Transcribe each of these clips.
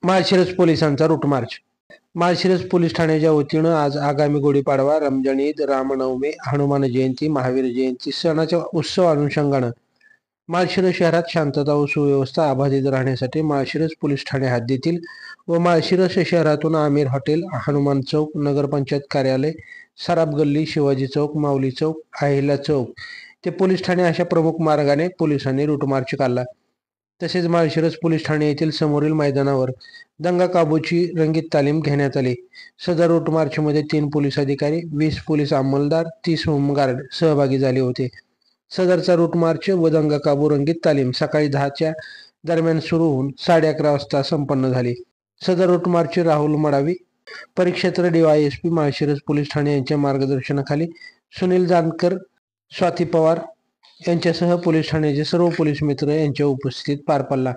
माळशिरस पोलिसांचा route march. Malshiras police ठाण्याच्या वतीनं आज आगामी गुढीपाडवा, रमजान ईद, रामनवमी, हनुमान जयंती, महावीर जयंती सणाच्या उत्सव अनुषंगानं माळशिरस शहरात शांतता व सुव्यवस्था अबाधित राहण्यासाठी माळशिरस पोलीस ठाणे हद्दीतील व माळशिरस शहरातून आमिर हॉटेल, हनुमान चौक, नगरपंचायत कार्यालय, सराफ गल्ली, शिवाजी चौक, माऊली चौक, अहिल्या चौक ते पोलीस ठाणे अशा प्रमुख मार्गाने पोलिसांनी रूट मार्च काढला. तसेच माळशिरस पोलीस ठाणे येथील समोरील मैदानावर दंगा काबूची रंगीत तालीम घेण्यात आली. सदर रूट मार्चमध्ये 3 पोलीस अधिकारी, 20 पोलीस अंमलदार, 30 होमगार्ड सहभागी झाले होते. सदरचा रूट मार्च व दंगा काबू रंगीत तालीम सकाळी 10च्या दरम्यान सुरू होऊन 11:30 वाजता संपन्न झाली. सदर रूट मार्च राहुल मडावी, परिक्षेत्र DYSP माळशिरस पोलीस ठाणे यांच्या मार्गदर्शनाखाली सुनील जानकर, स्वाती पवार यांच्यासह पोलीस ठाण्याचे सर्व पोलीस मित्र यांच्या उपस्थितीत पार पडला.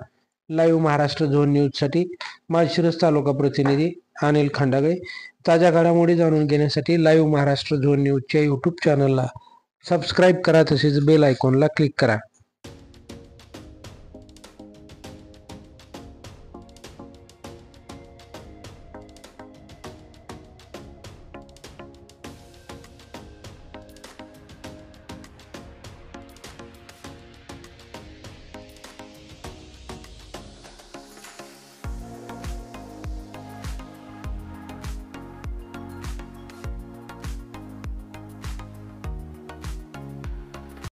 लाईव्ह महाराष्ट्र झोन न्यूजसाठी माळशिरस तालुका प्रतिनिधी अनिल खंडागळे. ताज्या घडामोडी जाणून घेण्यासाठी लाईव्ह महाराष्ट्र झोन न्यूजच्या यूट्यूब चॅनलला सबस्क्राईब करा, तसेच बेल आयकॉनला क्लिक करा.